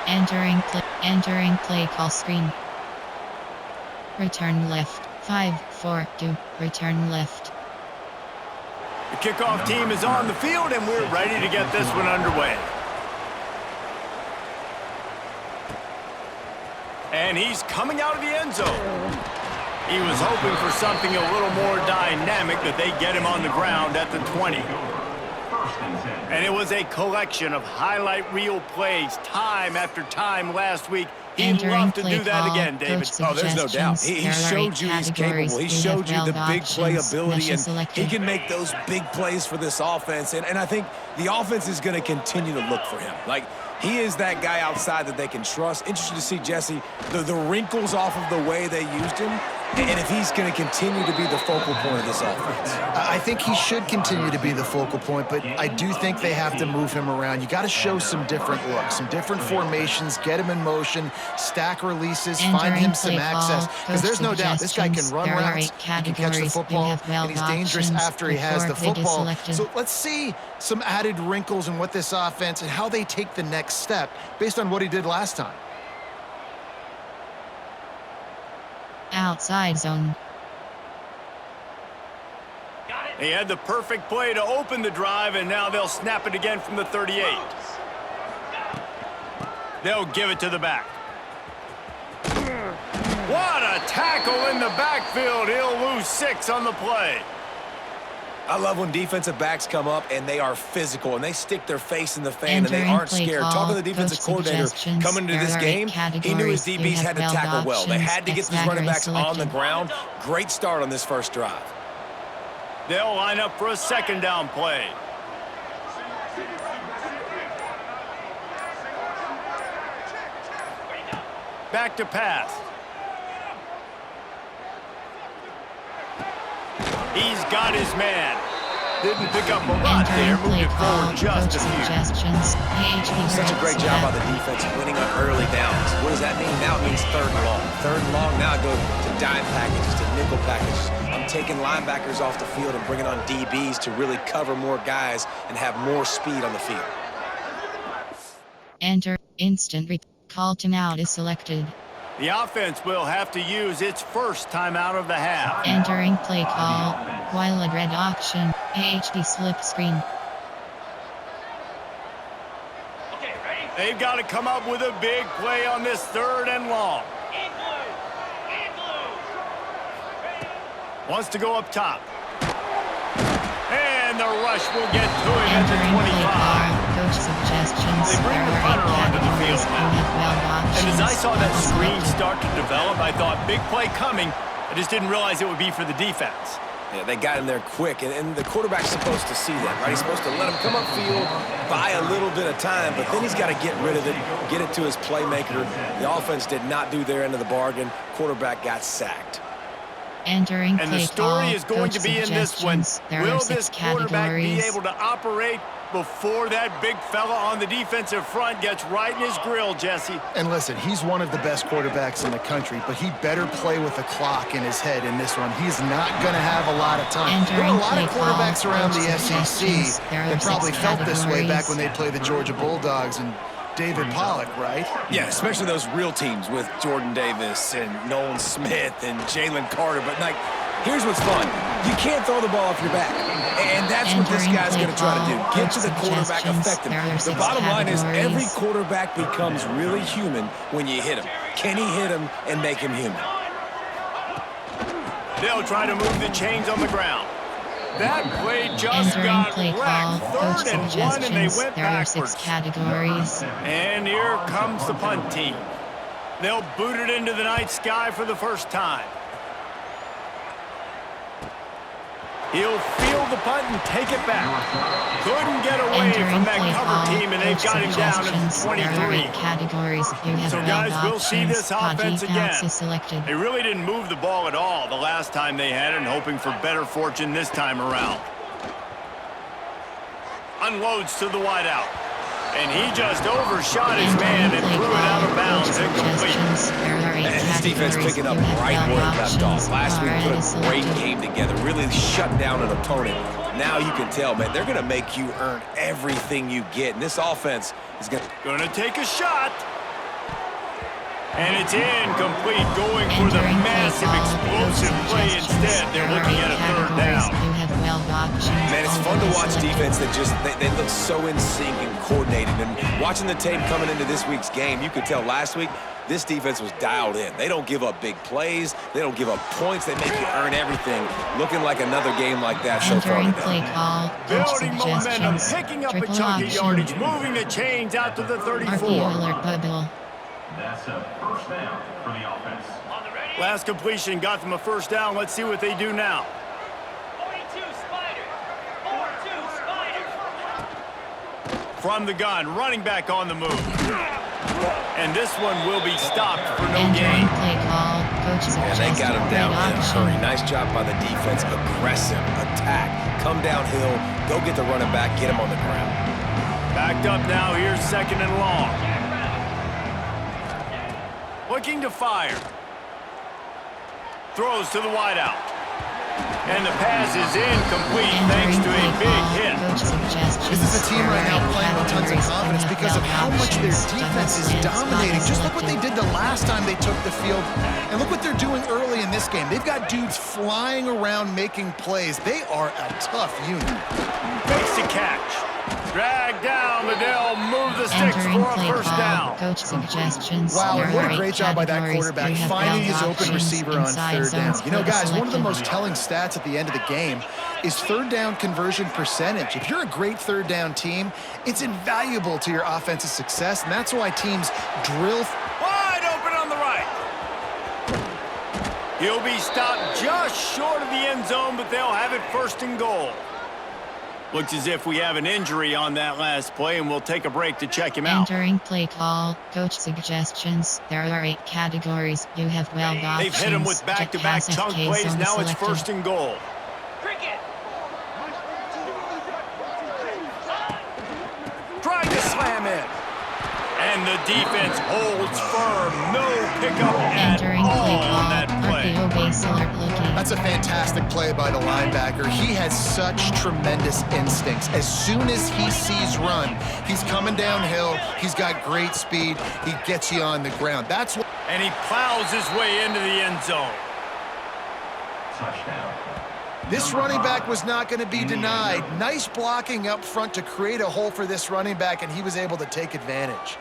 Entering play call screen. Return left. 5-4-2. Return left. The kickoff team is on the field, and we're ready to get this one underway. And he's coming out of the end zone. He was hoping for something a little more dynamic, that they get him on the ground at the 20. And it was a collection of highlight reel plays time after time last week. He'd love to do that again, David. Oh, there's no doubt. He showed you he's capable. He showed you the big play ability, and he can make those big plays for this offense. And I think the offense is going to continue to look for him. Like, he is that guy outside that they can trust. Interested to see, Jesse, the wrinkles off of the way they used him, and if he's going to continue to be the focal point of this offense. I think he should continue to be the focal point, but I do think they have to move him around. You got to show some different looks, some different formations, get him in motion, stack releases, find him some access. Because there's no doubt this guy can run routes, he can catch the football, and he's dangerous after he has the football. So let's see some added wrinkles in what this offense and how they take the next step based on what he did last time. Outside zone. He had the perfect play to open the drive, and now they'll snap it again from the 38. They'll give it to the back. What a tackle in the backfield. He'll lose 6 on the play. I love when defensive backs come up and they are physical and they stick their face in the fan and they aren't scared. Talking to the defensive coordinator coming into this game, he knew his DBs had to tackle well. They had to get these running backs on the ground. Great start on this first drive. They'll line up for a second down play. Back to pass. He's got his man. Didn't pick up a lot there. Moved it forward just a few. Such a great job by the defense winning on early downs. What does that mean? Now it means 3rd and long. 3rd and long, now I go to dime packages, to nickel packages. I'm taking linebackers off the field and bringing on DBs to really cover more guys and have more speed on the field. Enter instant call timeout is selected. The offense will have to use its first timeout of the half. Entering play call. Wild red option. HD slip screen. They've got to come up with a big play on this 3rd and long. Wants to go up top. And the rush will get to him at the 25. Coach suggestions. They bring the punter onto the field now. And as I saw that screen start to develop, I thought, big play coming. I just didn't realize it would be for the defense. Yeah, they got him there quick, and the quarterback's supposed to see that, right? He's supposed to let him come upfield, buy a little bit of time, but then he's got to get rid of it, get it to his playmaker. The offense did not do their end of the bargain. Quarterback got sacked. Entering and the story is going to be in this one. Will this quarterback be able to operate before that big fella on the defensive front gets right in his grill, Jesse? And listen, he's one of the best quarterbacks in the country, but he better play with the clock in his head in this one. He's not going to have a lot of time. There are a lot of quarterbacks around the SEC that probably felt this way back when they played the Georgia Bulldogs and David Pollock, right? Yeah, especially those real teams with Jordan Davis and Nolan Smith and Jalen Carter. But, like, here's what's fun. You can't throw the ball off your back. And that's what this guy's going to try to do. Get to the quarterback effectively. The bottom line is every quarterback becomes really human when you hit him. Can he hit him and make him human? They'll try to move the chains on the ground. That play just got wrecked. 3rd and 1, and they went backwards. Categories. And here comes the punt team. They'll boot it into the night sky for the first time. He'll field the punt and take it back. Couldn't get away from that cover team, and they've got him down at 23. Categories. So, guys, we'll see this offense again. Selected. They really didn't move the ball at all the last time they had it, and hoping for better fortune this time around. Unloads to the wideout. And he just overshot his man and threw it out of bounds incomplete. And this defense picking up right where it left off. Last week put a great game together, really shut down an opponent. Now you can tell, man, they're going to make you earn everything you get. And this offense is going to take a shot. And it's incomplete, going for the massive explosive play instead. They're looking at a third down. Man, it's fun to watch defense that just, they look so in sync and coordinated. And watching the tape coming into this week's game, you could tell last week, this defense was dialed in. They don't give up big plays. They don't give up points. They make you earn everything. Looking like another game like that so far today. Building momentum, picking up a chunk of yardage, moving the chains out to the 34. That's a first down for the offense. Last completion got them a first down. Let's see what they do now. 42 Spider. 4-2 Spider. From the gun, running back on the move. And this one will be stopped for no gain. And they got him down in a hurry. Nice job by the defense. Aggressive attack. Come downhill. Go get the running back. Get him on the ground. Backed up now. Here's second and long. Looking to fire. Throws to the wideout. And the pass is incomplete thanks to a big hit. This is a team right now playing with tons of confidence because of how much their defense is dominating. Just look what they did the last time they took the field, and look what they're doing early in this game. They've got dudes flying around making plays. They are a tough unit. Makes the catch. Drag down, Liddell, move the sticks for a first down. Coach suggestions. Wow, what a great job by that quarterback, finding his open receiver on third down. You know, guys, one of the most telling stats at the end of the game is third down conversion percentage. If you're a great third down team, it's invaluable to your offensive success, and that's why teams drill. Wide open on the right. He'll be stopped just short of the end zone, but they'll have it first and goal. Looks as if we have an injury on that last play, and we'll take a break to check him out. Entering play call, coach suggestions. There are 8 categories. You have 12 options. They've hit him with back-to-back chunk plays. Now it's first and goal. Cricket. Trying to slam in. And the defense holds firm. No pickup at all on that play. That's a fantastic play by the linebacker. He has such tremendous instincts. As soon as he sees run, he's coming downhill. He's got great speed. He gets you on the ground. That's what. And he plows his way into the end zone. Touchdown. This running back was not going to be denied. Nice blocking up front to create a hole for this running back, and he was able to take advantage.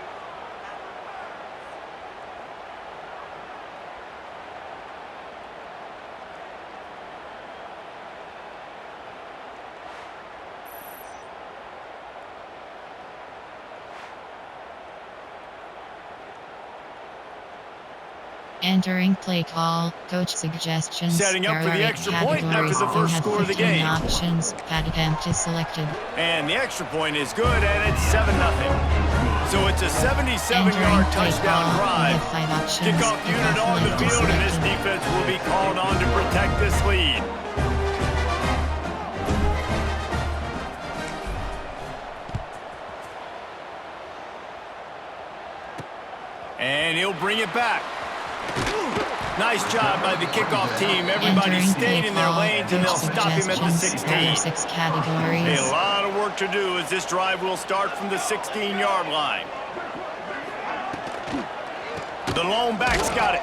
Entering play call, coach suggestions. Setting up for the extra point after the first score of the game. Options, pad attempt is selected. And the extra point is good, and it's 7-0. So it's a 77-yard touchdown drive. Kickoff unit on the field, and this defense will be called on to protect this lead. And he'll bring it back. Nice job by the kickoff team. Everybody stayed in their lanes, and they'll stop him at the 16. A lot of work to do as this drive will start from the 16-yard line. The lone back's got it.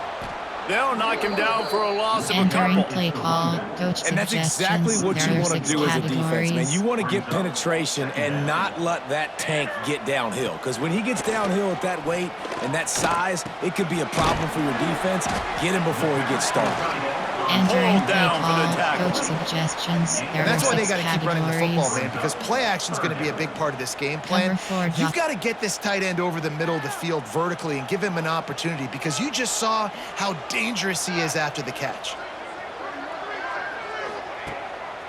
They'll knock him down for a loss of a couple. Play call, coach and that's exactly what you want to do as a defense, man. You want to get penetration and not let that tank get downhill. Because when he gets downhill at that weight and that size, it could be a problem for your defense. Get him before he gets started. Entering play call, coach suggestions. And that's why they got to keep running the football, man, because play action is going to be a big part of this game plan. You've got to get this tight end over the middle of the field vertically and give him an opportunity, because you just saw how dangerous he is after the catch.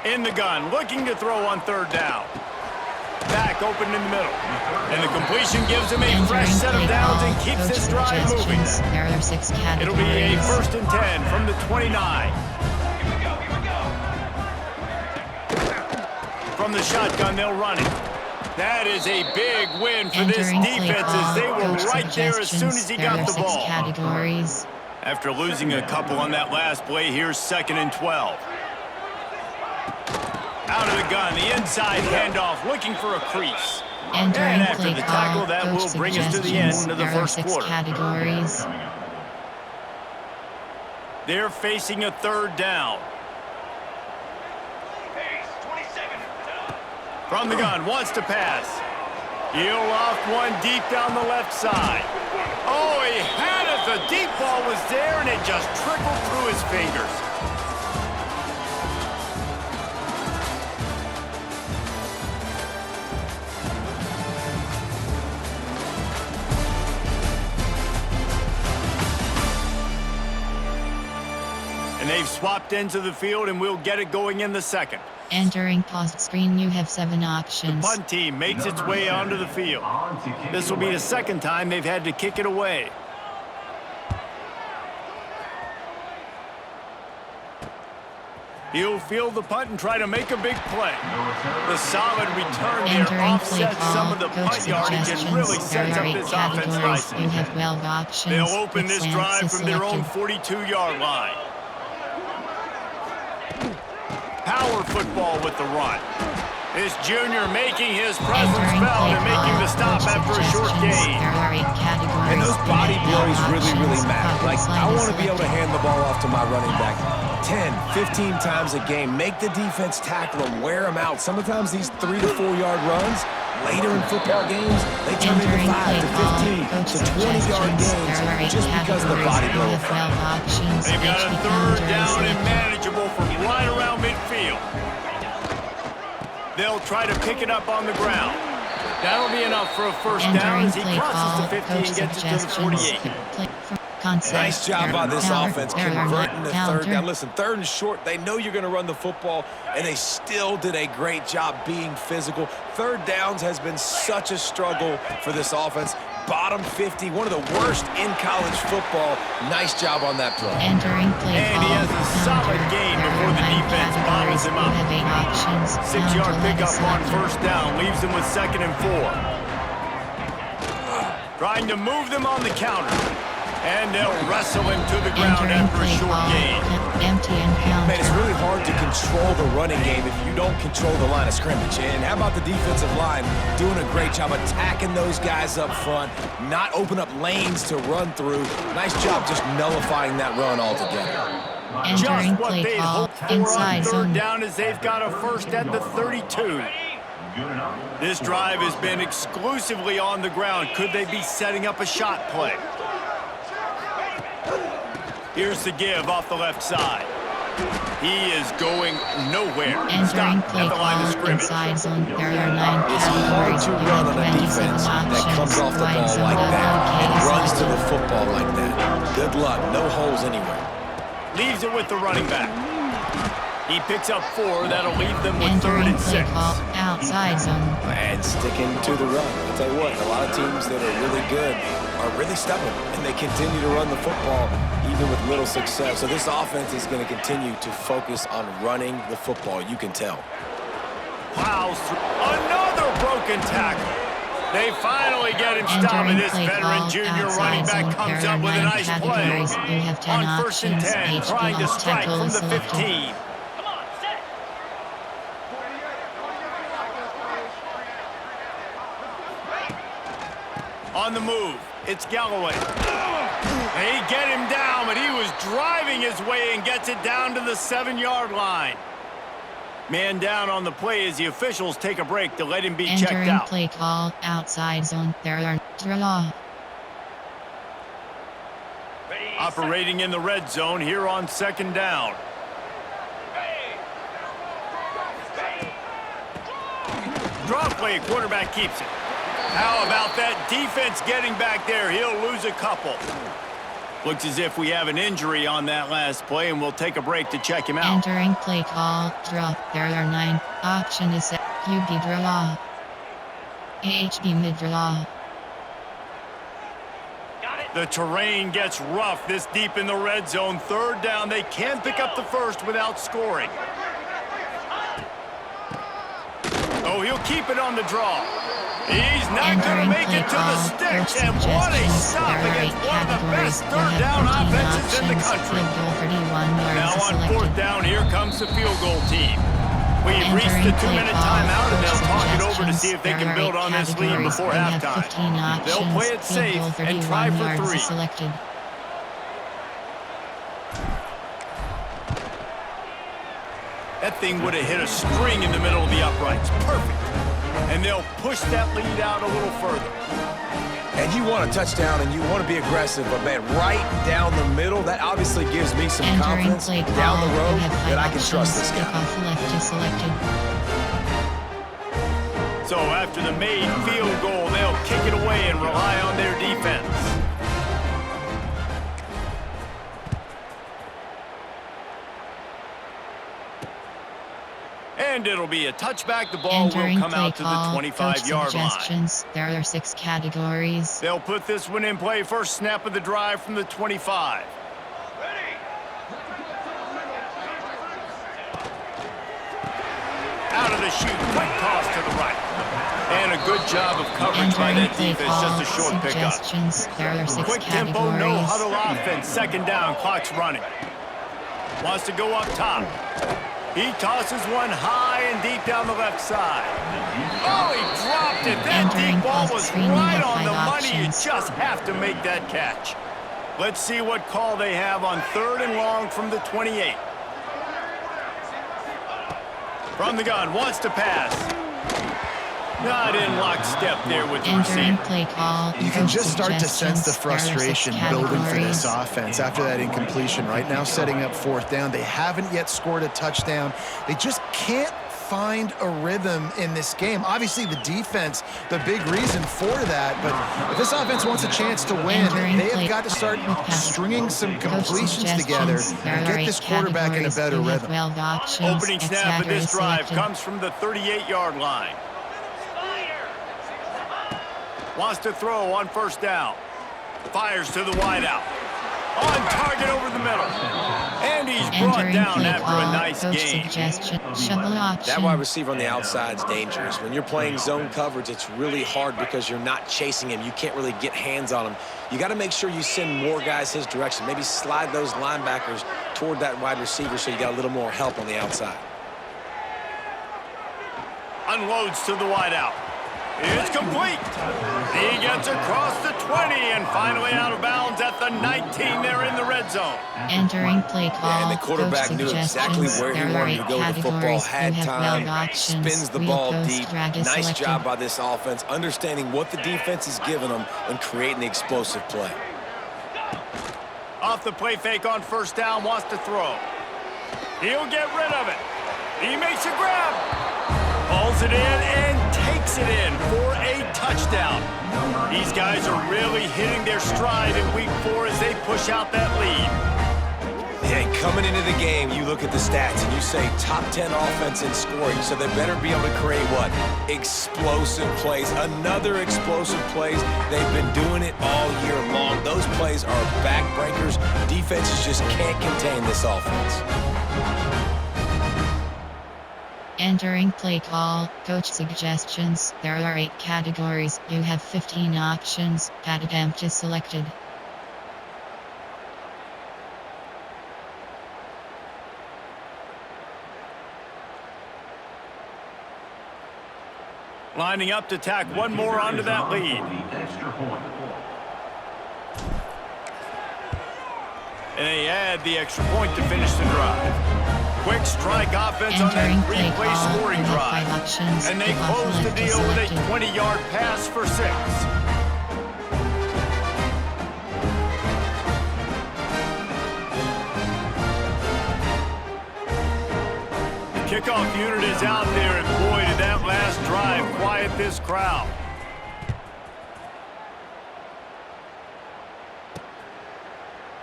In the gun, looking to throw on third down. Back open in the middle. And the completion gives him a fresh set of downs and keeps this drive moving. There are 6 categories. It'll be a 1st and 10 from the 29. From the shotgun, they'll run it. That is a big win for this defense, as they were right there as soon as he got the ball. Categories. After losing a couple on that last play, here's 2nd and 12. Out of the gun, the inside handoff, looking for a crease. And after the tackle, that will bring us to the end of the first quarter. Categories. They're facing a third down. From the gun, wants to pass. He'll loft one deep down the left side. Oh, he had it. The deep ball was there, and it just trickled through his fingers. And they've swapped ends of the field, and we'll get it going in the second. Entering post screen, you have 7 options. The punt team makes its way onto the field. This will be the second time they've had to kick it away. He'll field the punt and try to make a big play. The solid return there offsets some of the punt yardage and really sets up this offense nicely. You have 12 options. They'll open this drive from their own 42-yard line. Power football with the run. This junior making his presence felt and making the stop after a short gain. And those body blows really matter. Like, I want to be able to hand the ball off to my running back 10, 15 times a game. Make the defense tackle them, wear them out. Sometimes these 3 to 4 yard runs, later in football games, they turn into 5 to 15 to 20-yard gains just because of the body blow effect. They've got a third down and manageable from right around midfield. They'll try to pick it up on the ground. That'll be enough for a first down as he crosses the 50 and gets it to the 48. Nice job by this offense converting the third down. Listen, third and short, they know you're going to run the football, and they still did a great job being physical. Third downs has been such a struggle for this offense. Bottom 50, one of the worst in college football. Nice job on that play. Entering play and he has a solid gain before the defense bottles him up. 6-yard pickup on first down leaves him with 2nd and 4. Trying to move them on the counter. And they'll wrestle him to the ground after a short gain. Man, it's really hard to control the running game if you don't control the line of scrimmage. And how about the defensive line doing a great job attacking those guys up front, not open up lanes to run through. Nice job just nullifying that run altogether. Just what they'd hoped for on third down as they've got a first at the 32. This drive has been exclusively on the ground. Could they be setting up a shot play? Here's the give off the left side. He is going nowhere. Entering play call inside zone. There are 9 categories. It's hard to run on a defense that comes off the ball like that and runs to the football like that. Good luck. No holes anywhere. Leaves it with the running back. He picks up 4. That'll leave them with 3rd and 6. Outside zone. And sticking to the run. I'll tell you what, a lot of teams that are really good are really stubborn, and they continue to run the football even with little success. So this offense is going to continue to focus on running the football. You can tell. Plows through another broken tackle. They finally get him stopped, and this veteran junior running back comes up with a nice play. On 1st and 10, trying to strike from the 15. On the move, it's Galloway. They get him down, but he was driving his way and gets it down to the 7-yard line. Man down on the play as the officials take a break to let him be checked out. Entering play call, outside zone. There are draw. Operating in the red zone here on 2nd down. Draw play, quarterback keeps it. How about that defense getting back there? He'll lose a couple. Looks as if we have an injury on that last play, and we'll take a break to check him out. Entering play call, draw. There are 9. Option is QB draw. HB mid draw. The terrain gets rough this deep in the red zone. 3rd down, they can pick up the first without scoring. Oh, he'll keep it on the draw. He's not going to make it to the sticks, and what a stop against one of the best 3rd down offenses in the country. Now on 4th down, here comes the field goal team. We've reached the 2-minute timeout, and they'll talk it over to see if they can build on this lead before halftime. They'll play it safe and try for 3. That thing would have hit a string in the middle of the uprights. Perfect. And they'll push that lead out a little further. And you want a touchdown and you want to be aggressive, but man, right down the middle, that obviously gives me some confidence down the road that I can trust this guy. So after the made field goal, they'll kick it away and rely on their defense. And it'll be a touchback. The ball will come out to the 25-yard line. There are 6 categories. They'll put this one in play. First snap of the drive from the 25. Out of the chute, quick toss to the right. And a good job of coverage by that defense, just a short pickup. There are 6 Quick categories. tempo, no huddle offense, second down, clock's running. Wants to go up top. He tosses one high and deep down the left side. Oh, he dropped it. That deep ball was right on the money. You just have to make that catch. Let's see what call they have on 3rd and long from the 28. From the gun, wants to pass. Not in lockstep there with the receiver. Play call. You can just start to sense the frustration building for this offense after that incompletion. Right now, setting up 4th down. They haven't yet scored a touchdown. They just can't find a rhythm in this game. Obviously, the defense, the big reason for that. But if this offense wants a chance to win, they have got to start stringing some completions together and get this quarterback in a better rhythm. Opening snap of this drive comes from the 38-yard line. Wants to throw on 1st down. Fires to the wideout. On target over the middle. And he's brought down after a nice gain. That wide receiver on the outside is dangerous. When you're playing zone coverage, it's really hard because you're not chasing him. You can't really get hands on him. You got to make sure you send more guys his direction. Maybe slide those linebackers toward that wide receiver so you got a little more help on the outside. Unloads to the wideout. It's complete. He gets across the 20 and finally out of bounds at the 19. They're in the red zone. Entering play call. And the quarterback knew exactly where he wanted to go with the football. Had time, spins the ball deep. Nice job by this offense, understanding what the defense is giving them and creating the explosive play. Off the play fake on 1st down, wants to throw. He'll get rid of it. He makes a grab. Pulls it in and takes it in for a touchdown. These guys are really hitting their stride in week 4 as they push out that lead. Yeah, coming into the game, you look at the stats and you say top 10 offense in scoring, so they better be able to create what? Explosive plays. Another explosive plays. They've been doing it all year long. Those plays are backbreakers. Defenses just can't contain this offense. Entering play call, coach suggestions. There are 8 categories. You have 15 options. Pat attempt is selected. Lining up to tack one more onto that lead. And they add the extra point to finish the drive. Quick strike offense on that 3-play scoring drive. And they close the deal with a 20-yard pass for 6. The kickoff unit is out there, and boy, did that last drive quiet this crowd.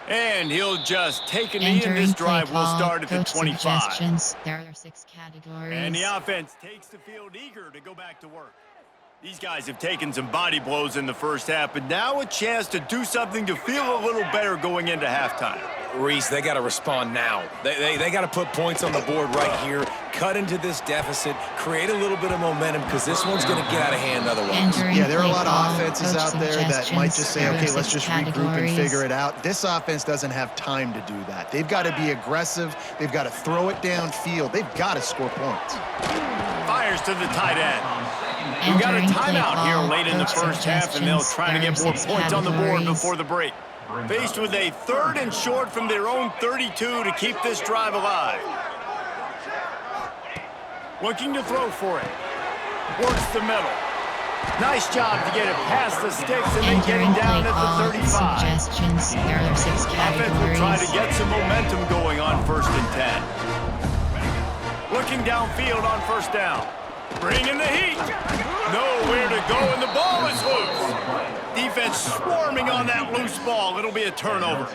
And he'll just take a knee, and this drive will start at the 25. There are 6 categories. And the offense takes the field eager to go back to work. These guys have taken some body blows in the first half, but now a chance to do something to feel a little better going into halftime. Reese, they got to respond now. They got to put points on the board right here, cut into this deficit, create a little bit of momentum because this one's going to get out of hand otherwise. Yeah, there are a lot of offenses out there that might just say, okay, let's just regroup and figure it out. This offense doesn't have time to do that. They've got to be aggressive. They've got to throw it downfield. They've got to score points. Fires to the tight end. We've got a timeout here late in the first half, and they'll try to get more points on the board before the break. Faced with a 3rd and short from their own 32 to keep this drive alive. Looking to throw for it. Works the middle. Nice job to get it past the sticks and then getting down at the 35. Suggestions. There are 6 categories. Offense will try to get some momentum going on 1st and 10. Looking downfield on 1st down. Bringing the heat. Nowhere to go, and the ball is loose. Defense swarming on that loose ball. It'll be a turnover.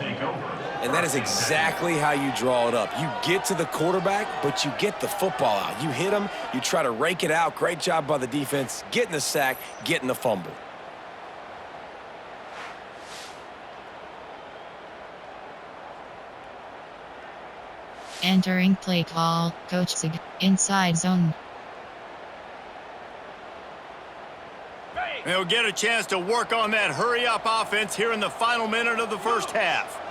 And that is exactly how you draw it up. You get to the quarterback, but you get the football out. You hit him, you try to rake it out. Great job by the defense, getting the sack, getting the fumble. Entering play call, Coach Sig, inside zone. They'll get a chance to work on that hurry-up offense here in the final minute of the 1st half.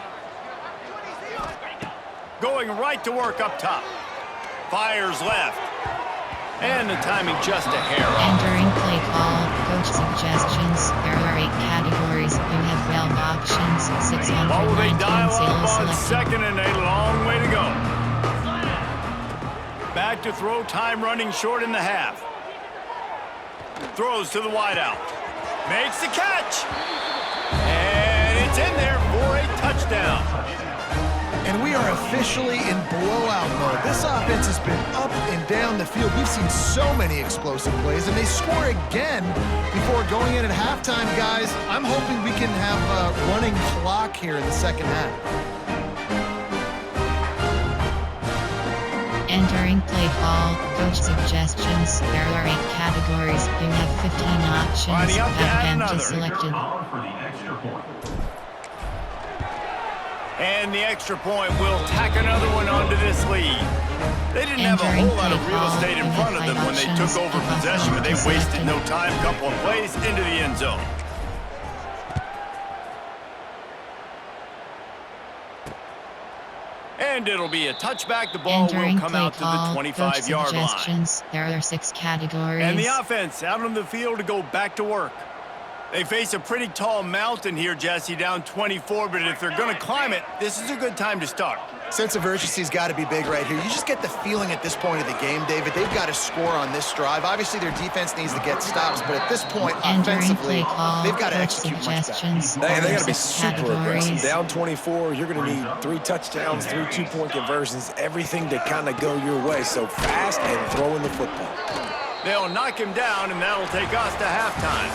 Going right to work up top. Fires left. And the timing just a hair off. Entering play call, Coach suggestions. There are 8 categories. You have 12 options. 619 Oh, they dial up on selected. 2nd and a long way to go. Back to throw, time running short in the half. Throws to the wideout. Makes the catch. And it's in there for a touchdown. And we are officially in blowout mode. This offense has been up and down the field. We've seen so many explosive plays, and they score again before going in at halftime, guys. I'm hoping we can have a running clock here in the 2nd half. Entering play call, Coach suggestions. There are 8 categories. You have 15 options. Lining up to add another. Selected. For the extra point. And the extra point will tack another one onto this lead. They didn't have a whole lot of real estate in front of them when they took over possession, but they wasted no time. Couple of plays into the end zone. And it'll be a touchback. The ball will come out to the 25-yard line. There are 6 categories. And the offense out on the field to go back to work. They face a pretty tall mountain here, Jesse, down 24, but if they're going to climb it, this is a good time to start. Sense of urgency's got to be big right here. You just get the feeling at this point of the game, David, they've got to score on this drive. Obviously, their defense needs to get stops, but at this point, offensively, they've got to execute much better. They got to be super aggressive. Down 24, you're going to need 3 touchdowns, 3 2-point conversions, everything to kind of go your way. So fast and throwing the football. They'll knock him down, and that'll take us to halftime.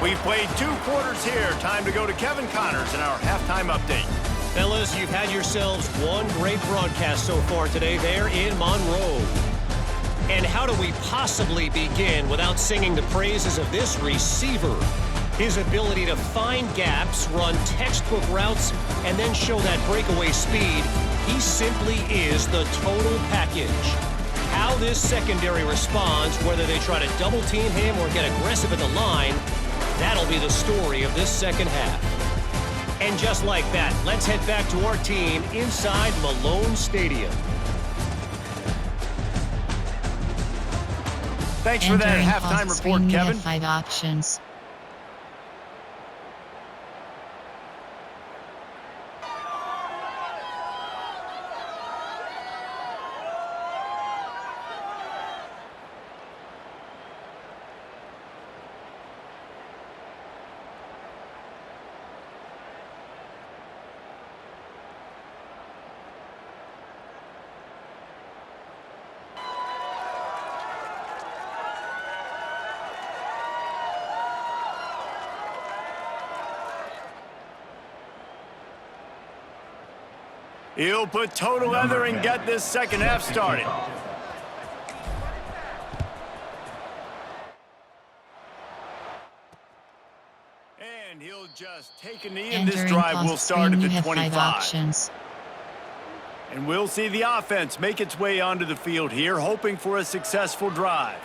We've played 2 quarters here. Time to go to Kevin Connors in our halftime update. Fellas, you've had yourselves one great broadcast so far today there in Monroe. And how do we possibly begin without singing the praises of this receiver? His ability to find gaps, run textbook routes, and then show that breakaway speed. He simply is the total package. How this secondary responds, whether they try to double team him or get aggressive at the line, that'll be the story of this 2nd half. And just like that, let's head back to our team inside Malone Stadium. Thanks for that halftime report, Kevin. 5 options. He'll put total leather and get this 2nd half started. And he'll just take a knee, and this drive will start at the 25. And we'll see the offense make its way onto the field here, hoping for a successful drive.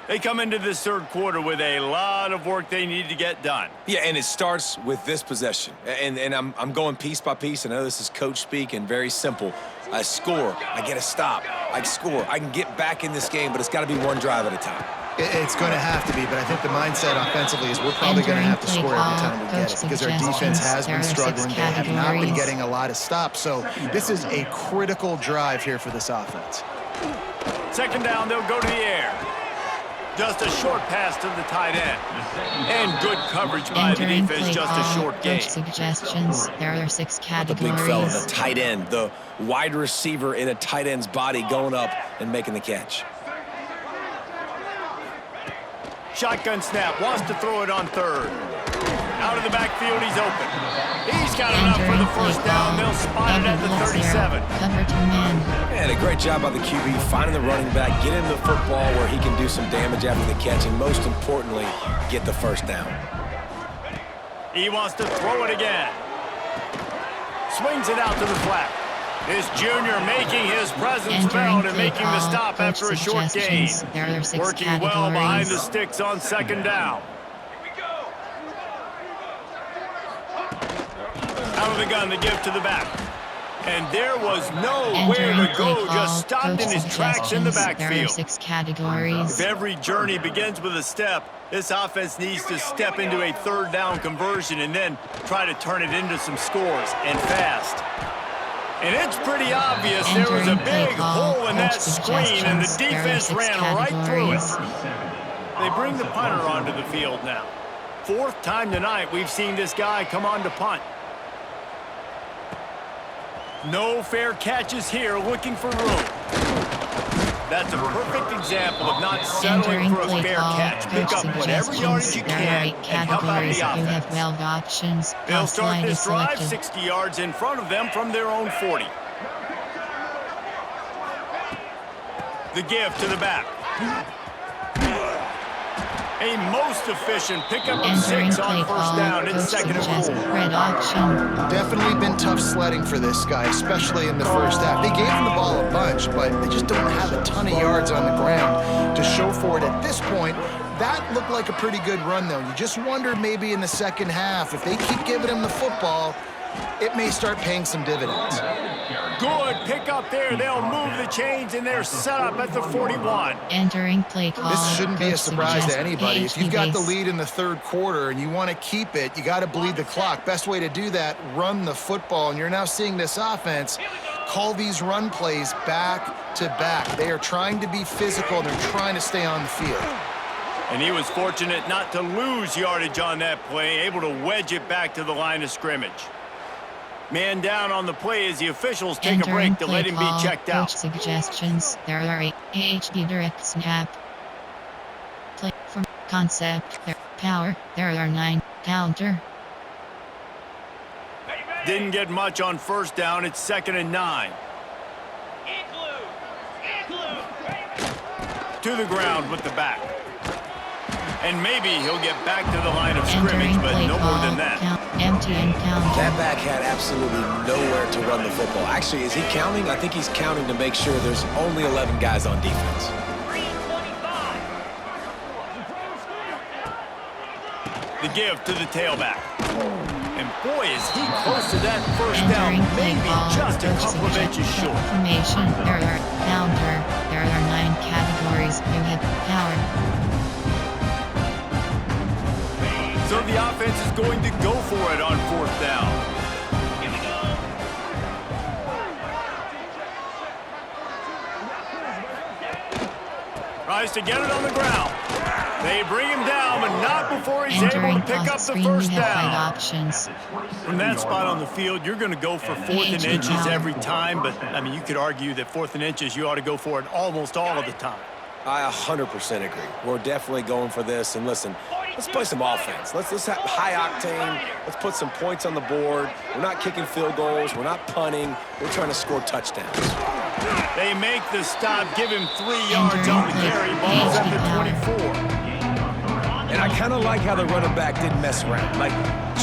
They come into this 3rd quarter with a lot of work they need to get done. Yeah, and it starts with this possession. And I'm going piece by piece. I know this is coach speak and very simple. I score, I get a stop, I score. I can get back in this game, but it's got to be one drive at a time. It's going to have to be, but I think the mindset offensively is we're probably going to have to score every time we get it because our defense has been struggling. They have not been getting a lot of stops. So this is a critical drive here for this offense. second down, they'll go to the air. Just a short pass to the tight end. And good coverage by the defense, just a short gain. Suggestions. There are 6 categories. The big fella, the tight end, the wide receiver in a tight end's body going up and making the catch. Shotgun snap, wants to throw it on third. Out of the backfield, he's open. He's got enough for the first down. They'll spot it at the 37. Cover 2 men. And a great job by the QB finding the running back, getting the football where he can do some damage after the catch, and most importantly, get the first down. He wants to throw it again. Swings it out to the flat. This junior making his presence felt and making the stop after a short gain. Working well behind the sticks on second down. Out of the gun, the give to the back. And there was nowhere to go, just stopped in his tracks in the backfield. There are 6 categories. If every journey begins with a step, this offense needs to step into a third down conversion and then try to turn it into some scores, and fast. And it's pretty obvious there was a big hole in that screen, and the defense ran right through it. They bring the punter onto the field now. 4th time tonight we've seen this guy come on to punt. No fair catches here, looking for room. That's a perfect example of not settling for a fair catch. Pick up whatever yardage you can and help out the offense. You have 12 options. They'll start this drive 60 yards in front of them from their own 40. The give to the back. A most efficient pickup of 6 on first down. It's 2nd and 4. Red option. Definitely been tough sledding for this guy, especially in the first half. They gave him the ball a bunch, but they just don't have a ton of yards on the ground to show for it. At this point, that looked like a pretty good run, though. You just wonder maybe in the second half, if they keep giving him the football, it may start paying some dividends. Good pick up there. They'll move the chains, and they're set up at the 41. Entering play call. This shouldn't be a surprise to anybody. If you've got the lead in the 3rd quarter and you want to keep it, you got to bleed the clock. Best way to do that, run the football. And you're now seeing this offense call these run plays back to back. They are trying to be physical. They're trying to stay on the field. And he was fortunate not to lose yardage on that play, able to wedge it back to the line of scrimmage. Man down on the play as the officials take a break to let him be checked out. Suggestions. There are 8 AHP direct snap. Play from concept. Power. There are 9 counter. Didn't get much on first down. It's 2nd and 9. To the ground with the back. And maybe he'll get back to the line of scrimmage, but no more than that. Empty and count. That back had absolutely nowhere to run the football. Actually, is he counting? I think he's counting to make sure there's only 11 guys on defense. 325. The give to the tailback. And boy, is he close to that first down. Maybe just a couple of inches short. Formation. There are counter. There are 9 categories. You have power. So the offense is going to go for it on 4th down. Here we go. Tries to get it on the ground. They bring him down, but not before he's able to pick up the first down. From that spot on the field, you're going to go for 4th and inches every time, but, I mean, you could argue that 4th and inches, you ought to go for it almost all of the time. I 100% agree. We're definitely going for this. And listen, let's play some offense. Let's have high octane. Let's put some points on the board. We're not kicking field goals. We're not punting. We're trying to score touchdowns. They make the stop, give him 3 yards on the carry. Ball's at the 24. And I kind of like how the running back didn't mess around. Like,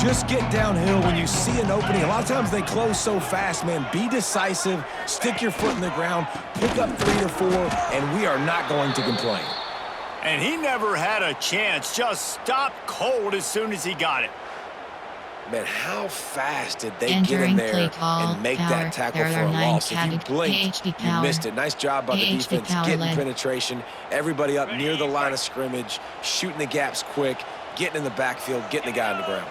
just get downhill when you see an opening. A lot of times they close so fast, man. Be decisive, stick your foot in the ground, pick up 3 or 4, and we are not going to complain. And he never had a chance. Just stopped cold as soon as he got it. Man, how fast did they get in there and make that tackle for a loss? If you blinked, you missed it. Nice job by the defense getting penetration. Everybody up near the line of scrimmage, shooting the gaps quick, getting in the backfield, getting the guy on the ground.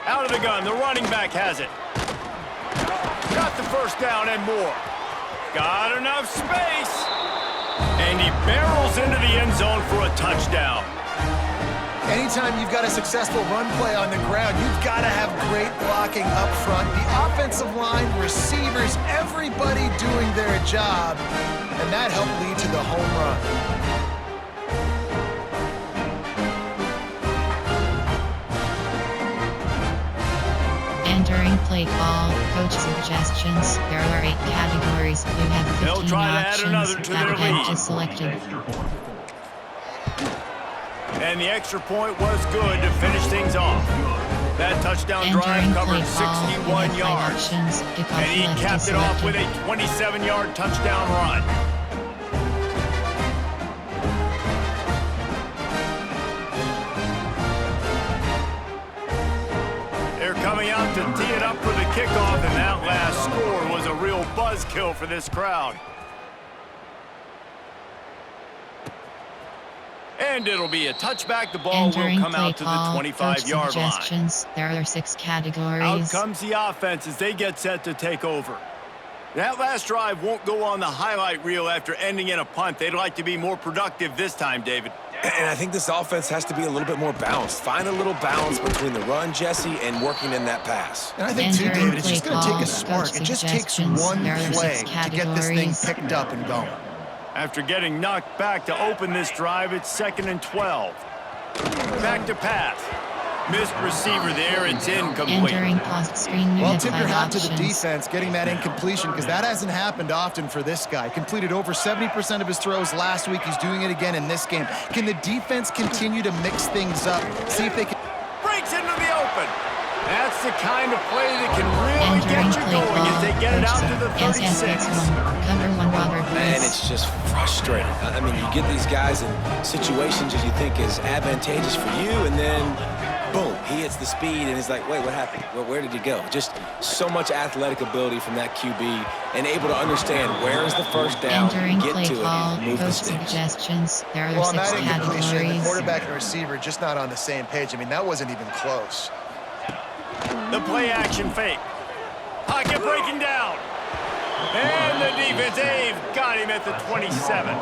Out of the gun, the running back has it. Got the first down and more. Got enough space. And he barrels into the end zone for a touchdown. Anytime you've got a successful run play on the ground, you've got to have great blocking up front. The offensive line, receivers, everybody doing their job. And that helped lead to the home run. Entering play call, coach suggestions. There are 8 categories. You have 15 They'll try to add another options. to their Package lead. is selected. And the extra point was good to finish things off. That touchdown drive covered 61 yards. And he capped it off with a 27-yard touchdown run. They're coming out to tee it up for the kickoff, and that last score was a real buzzkill for this crowd. And it'll be a touchback. The ball will come out to the 25-yard line. There are 6 categories. Out comes the offense as they get set to take over. That last drive won't go on the highlight reel after ending in a punt. They'd like to be more productive this time, David. And I think this offense has to be a little bit more balanced. Find a little balance between the run, Jesse, and working in that pass. And I think, too, David, it's just going to take a spark. It just takes one play to get this thing picked up and going. After getting knocked back to open this drive, it's 2nd and 12. Back to pass. Missed receiver there, it's incomplete. Entering post screen. Well, tip your hat to the defense getting that incompletion, because that hasn't happened often for this guy. Completed over 70% of his throws last week. He's doing it again in this game. Can the defense continue to mix things up? See if they can... Breaks into the open. That's the kind of play that can really get you going as they get it out to the 36. Man, it's just frustrating. I mean, you get these guys in situations that you think is advantageous for you, and then, boom, he hits the speed, and he's like, wait, what happened? Where did he go? Just so much athletic ability from that QB, and able to understand where is the first down, get to it, and move the sticks. Suggestions. There are well, on 6 that incompletion, categories. the quarterback and receiver just not on the same page. I mean, that wasn't even close. The play action fake. Pocket breaking down. And the defense, they've got him at the 27.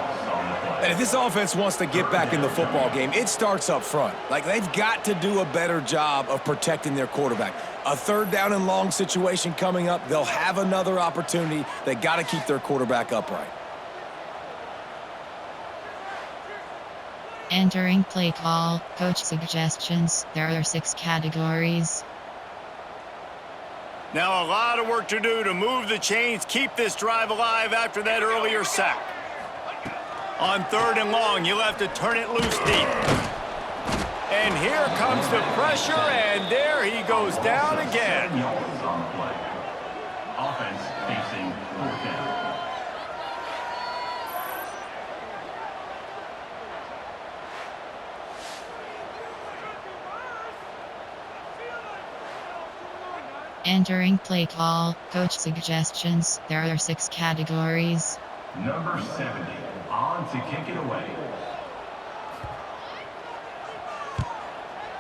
And if this offense wants to get back in the football game, it starts up front. Like, they've got to do a better job of protecting their quarterback. A 3rd down and long situation coming up. They'll have another opportunity. They got to keep their quarterback upright. Entering play call, coach suggestions. There are 6 categories. Now a lot of work to do to move the chains, keep this drive alive after that earlier sack. On 3rd and long, you'll have to turn it loose deep. And here comes the pressure, and there he goes down again. Offense facing 4th down. Entering play call, coach suggestions. There are 6 categories. Number 70, on to kick it away.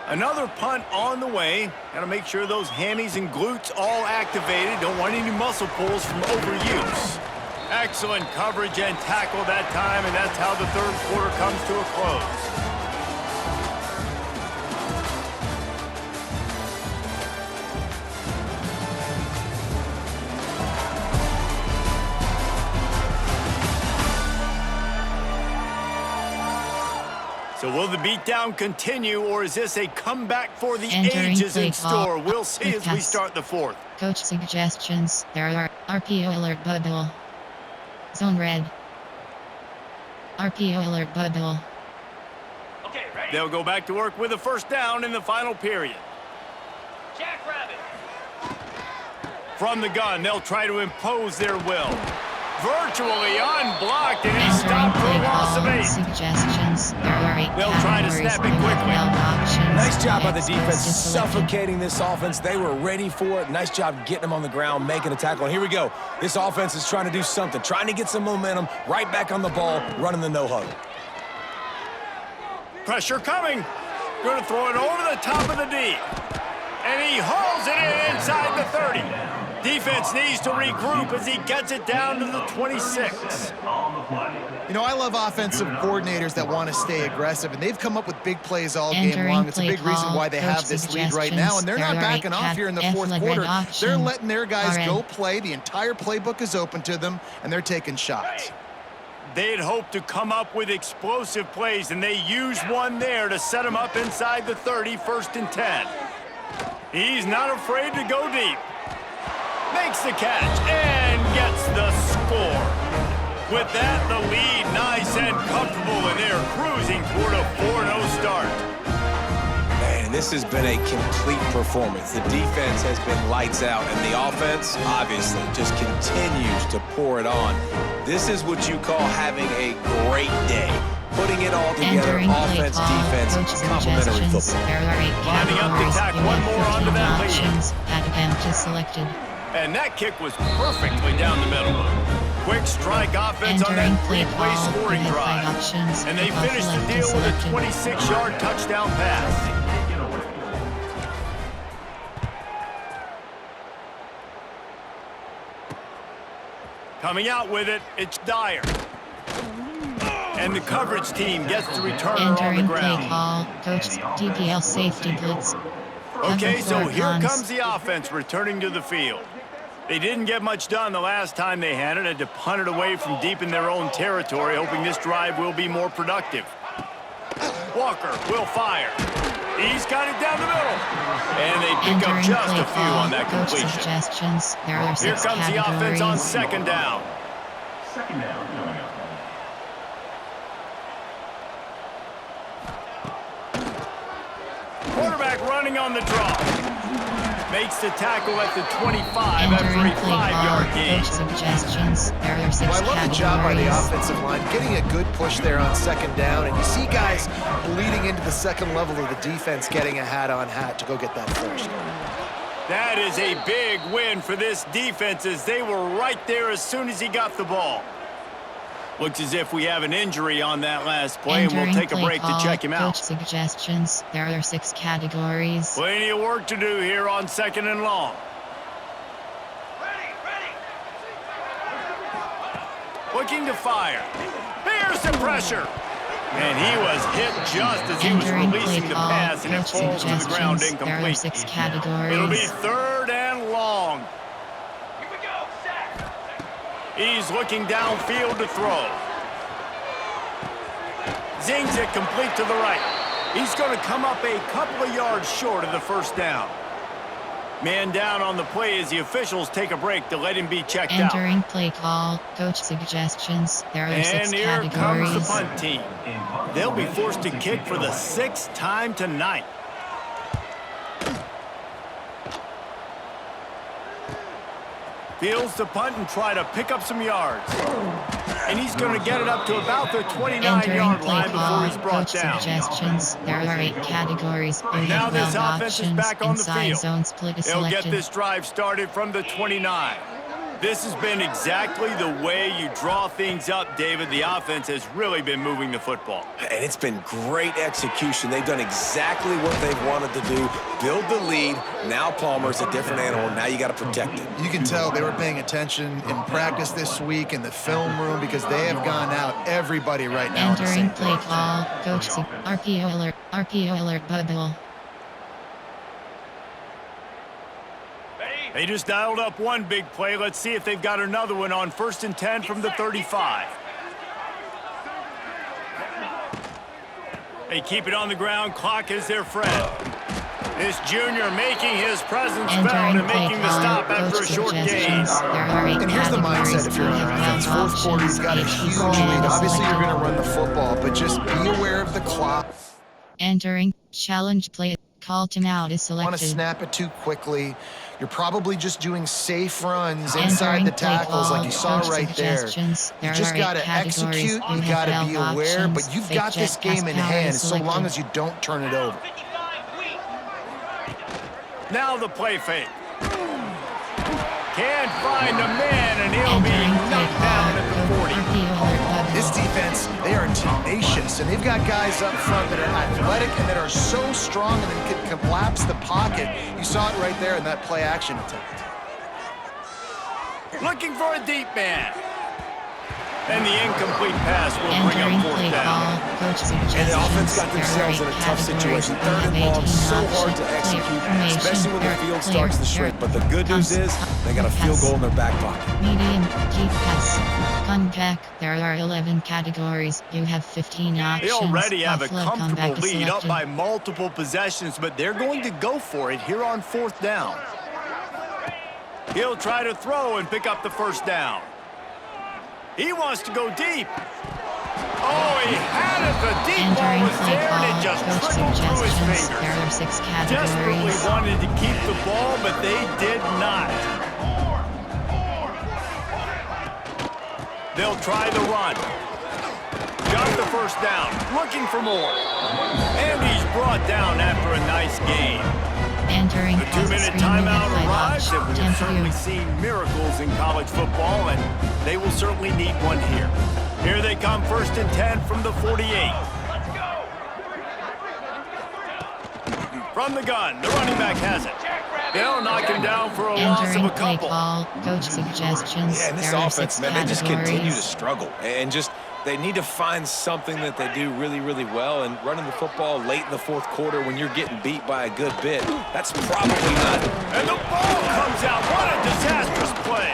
Another punt on the way. Got to make sure those hammies and glutes all activated. Don't want any muscle pulls from overuse. Excellent coverage and tackle that time, and that's how the 3rd quarter comes to a close. So will the beatdown continue, or is this a comeback for the ages in store? We'll see as we start the 4th. Coach suggestions. There are RPO alert bubble. Zone red. RPO alert bubble. Okay, ready? They'll go back to work with a 1st down in the final period. Jackrabbit. From the gun, they'll try to impose their will. Virtually unblocked, and he's stopped for a loss of 8. Suggestions. There are 8 They'll try to snap it quickly. Nice job by the defense suffocating this offense. They were ready for it. Nice job getting them on the ground, making a tackle. And here we go. This offense is trying to do something, trying to get some momentum, right back on the ball, running the no-huddle. Pressure coming. Going to throw it over the top of the D. And he hauls it in inside the 30. Defense needs to regroup as he gets it down to the 26. You know, I love offensive coordinators that want to stay aggressive, and they've come up with big plays all game long. It's a big reason why they have this lead right now, and they're not backing off here in the fourth quarter. They're letting their guys go play. The entire playbook is open to them, and they're taking shots. They'd hoped to come up with explosive plays, and they used one there to set them up inside the 30, 1st and 10. He's not afraid to go deep. Makes the catch and gets the score. With that, the lead nice and comfortable, and they're cruising toward a 4-0 start. Man, this has been a complete performance. The defense has been lights out, and the offense, obviously, just continues to pour it on. This is what you call having a great day. Putting it all together, offense, defense, complementary football. Lining up to tack one more onto that lead. Selected. And that kick was perfectly down the middle. Quick strike offense on that three-play scoring drive. And they finished the deal with a 26-yard touchdown pass. Coming out with it, it's Dyer. And the coverage team gets the returner on the ground. Play call, coach, DPL safety blitz. Okay, so here comes the offense returning to the field. They didn't get much done the last time they had it, had to punt it away from deep in their own territory, hoping this drive will be more productive. Walker will fire. He's got it down the middle. And they pick up just a few on that completion. Here comes the offense on 2nd down. 2nd down coming up. Quarterback running on the draw. Makes the tackle at the 25 after a 5-yard gain. Well, I love the job by the offensive line, getting a good push there on 2nd down, and you see guys bleeding into the second level of the defense getting a hat-on-hat to go get that first. That is a big win for this defense as they were right there as soon as he got the ball. Looks as if we have an injury on that last play, and we'll take a break to check him out. Suggestions. There are 6 categories. Plenty of work to do here on 2nd and long. Looking to fire. Here's the pressure. And he was hit just as he was releasing the pass, and it falls to the ground incomplete. There are 6 categories. It'll be 3rd and long. He's looking downfield to throw. Zings it complete to the right. He's going to come up a couple of yards short of the 1st down. Man down on the play as the officials take a break to let him be checked out. Entering play call, coach suggestions. There are 6 and here categories. Comes the punt team. They'll be forced to kick for the 6th time tonight. Fields to punt and try to pick up some yards. And he's going to get it up to about the 29-yard line before he's brought down. Suggestions. There are 8 categories. Now this offense is back on the field. Zone split is They'll selected. get this drive started from the 29. This has been exactly the way you draw things up, David. The offense has really been moving the football. And it's been great execution. They've done exactly what they've wanted to do. Build the lead. Now Palmer's a different animal. Now you got to protect it. You can tell they were paying attention in practice this week in the film room because they have gone out everybody right now. Entering play call, coach RPO alert bubble. They just dialed up one big play. Let's see if they've got another one on 1st and 10 from the 35. They keep it on the ground. Clock is their friend. This junior making his presence felt and making the stop after a short gain. And here's the mindset if you're on offense. 4th quarter, you've got a huge lead. Obviously, you're going to run the football, but just be aware of the clock. Entering challenge play. Call timeout is selected. Want to snap it too quickly. You're probably just doing safe runs inside the tackles like you saw right there. You just got to execute, you got to be aware, but you've got this game in hand so long as you don't turn it over. Now the play fake. Can't find a man, and he'll be knocked down at the 40. This defense, they are tenacious, and they've got guys up front that are athletic and that are so strong and that can collapse the pocket. You saw it right there in that play-action attempt. Looking for a deep man. And the incomplete pass will bring Entering up fourth play down. call, coach suggestions. And the offense got themselves in a tough situation. Third and long, so hard to execute, especially when the field starts to shrink. But the good news is they got a field goal in their back pocket. Medium, deep pass. Comeback. There are 11 categories. You have 15 options. They already have a Buffalo comfortable comeback is lead up selected. by multiple possessions, but they're going to go for it here on fourth down. He'll try to throw and pick up the first down. He wants to go deep. Oh, he had it. The deep ball Entering was play there, and it call, just coach trickled through his suggestions. fingers. There are 6 Desperately categories. wanted to keep the ball, but they did not. They'll try the run. Got the first down, looking for more. And he's brought down after a nice gain. Entering The 2-minute timeout arrives, and we've Temporary. certainly seen miracles in college football, and they will certainly need one here. Here they come, 1st and 10 from the 48. From the gun, the running back has it. They'll knock him down for a loss of Entering a play couple. call, coach suggestions. Yeah, and this There are offense, 6 man, they just continue to categories. struggle. And just, they need to find something that they do really, really well. And running the football late in the fourth quarter when you're getting beat by a good bit, that's probably not. And the ball comes out. What a disastrous play.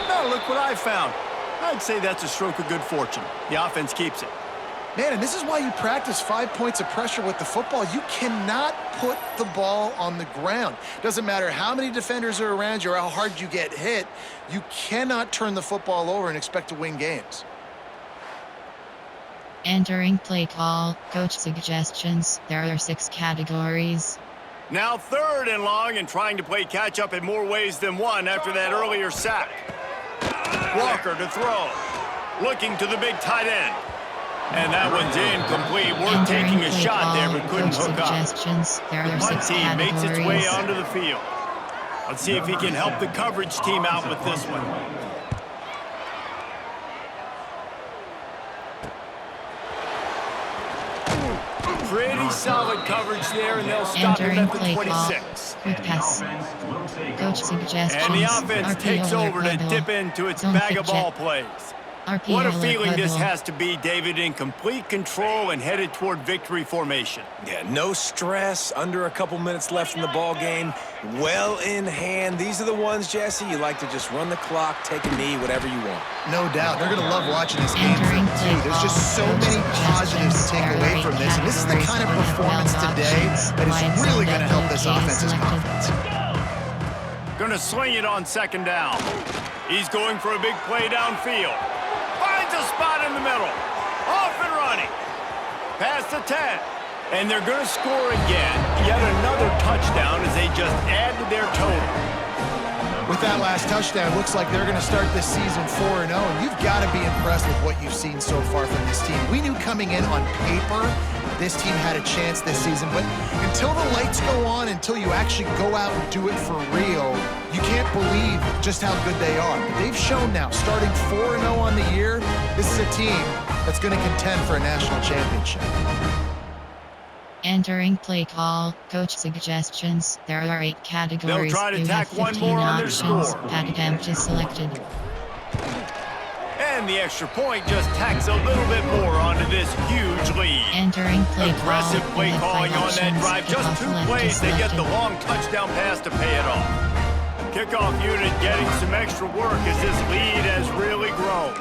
Now look what I found. I'd say that's a stroke of good fortune. The offense keeps it. Man, and this is why you practice 5 points of pressure with the football. You cannot put the ball on the ground. Doesn't matter how many defenders are around you or how hard you get hit, you cannot turn the football over and expect to win games. Entering play call, coach suggestions. There are 6 categories. Now 3rd and long and trying to play catch-up in more ways than one after that earlier sack. Walker to throw. Looking to the big tight end. And that one's incomplete. We're Entering taking a play shot call, there, but couldn't coach hook up. suggestions. There are Punt 6 team makes its way categories. onto the field. Let's see if he can help the coverage team out with this one. Pretty solid coverage there, and they'll stop him Entering at the play call, 26. quick pass. Coach suggestions. And the offense RPO takes alert over to level. dip into its Zone bag fit of ball check. plays. RPO What a alert feeling this level. has to be, David, in complete control and headed toward victory formation. Yeah, no stress, under a couple minutes left in the ball game, well in hand. These are the ones, Jesse, you like to just run the clock, take a knee, whatever you want. No doubt. They're going to love watching this game for Entering them, play too. There's just so call, many coach positives to take suggestions. away from this. And this is the kind of performance today that is really going to help this offense's confidence. Gonna swing it on 2nd down. He's going for a big play downfield. Finds a spot in the middle. Off and running. Past the 10. And they're gonna score again. Yet another touchdown as they just add to their total. With that last touchdown, looks like they're going to start this season 4-0, and you've got to be impressed with what you've seen so far from this team. We knew coming in on paper this team had a chance this season, but until the lights go on, until you actually go out and do it for real, you can't believe just how good they are. But they've shown now, starting 4-0 on the year, this is a team that's going to contend for a national championship. Entering play call, coach suggestions. There are 8 categories. They'll try to You tack have one 15 more on their options. score. Pat attempt is selected. And the extra point just tacks a little bit more onto this huge lead. Entering play call. Aggressive play You have 5 calling on that options. drive. Just Kickoff 2 left plays, is they get the selected. long touchdown pass to pay it off. Kickoff unit getting some extra work as this lead has really grown.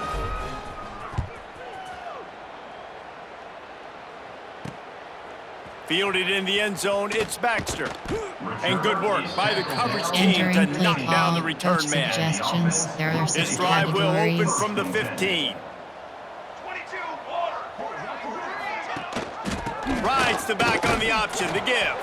Fielded in the end zone, it's Baxter. And good work by the coverage team to Entering play knock call, down the return coach man. suggestions. There are 6 This drive will categories. open from the 15. 22, water. Rides the back on the option to give.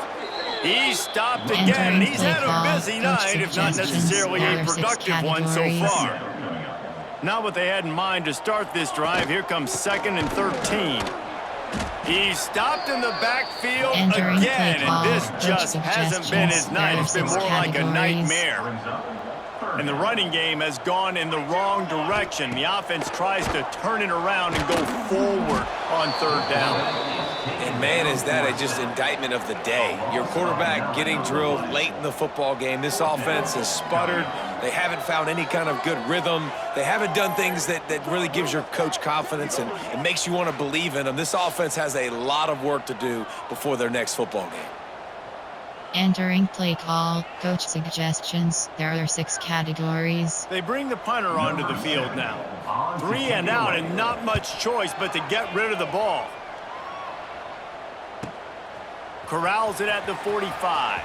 He's stopped again, Entering and he's play had a call, busy coach night, if not suggestions. necessarily There a are 6 productive one so categories. far. Not what they had in mind to start this drive. Here comes 2nd and 13. He's stopped in the backfield Entering again, play call, and this coach just hasn't been his suggestions. night. There It's are been 6 more like a categories. nightmare. And the running game has gone in the wrong direction. The offense tries to turn it around and go forward on 3rd down. And man, is that a just indictment of the day. Your quarterback getting drilled late in the football game. This offense has sputtered. They haven't found any kind of good rhythm. They haven't done things that really gives your coach confidence and makes you want to believe in them. This offense has a lot of work to do before their next football game. Entering play call, coach suggestions. There are 6 categories. They bring the punter onto the field now. 3 and out and not much choice but to get rid of the ball. Corrals it at the 45.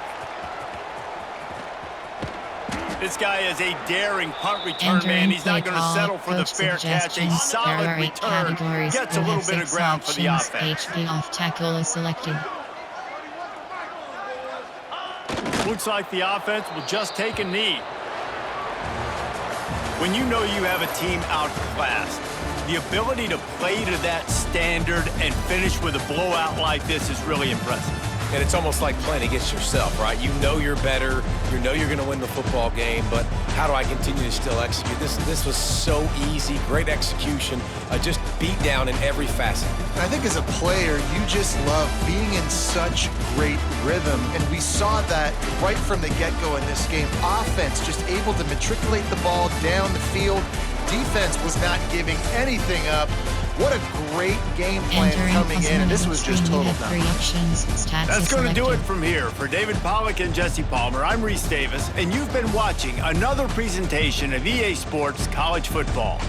This guy is a daring punt return man. He's not going to settle for the fair catch. A solid return. Gets a little bit of ground for the offense. HB off tackle is selected. Looks like the offense will just take a knee. When you know you have a team outclassed, the ability to play to that standard and finish with a blowout like this is really impressive. And it's almost like playing against yourself, right? You know you're better. You know you're going to win the football game, but how do I continue to still execute? This was so easy, great execution, just beat down in every facet. I think as a player, you just love being in such great rhythm, and we saw that right from the get-go in this game. Offense just able to matriculate the ball down the field. Defense was not giving anything up. What a great game plan coming in, and this was just total dominance. That's going to do it from here. For David Pollack and Jesse Palmer, I'm Reese Davis, and you've been watching another presentation of EA Sports College Football.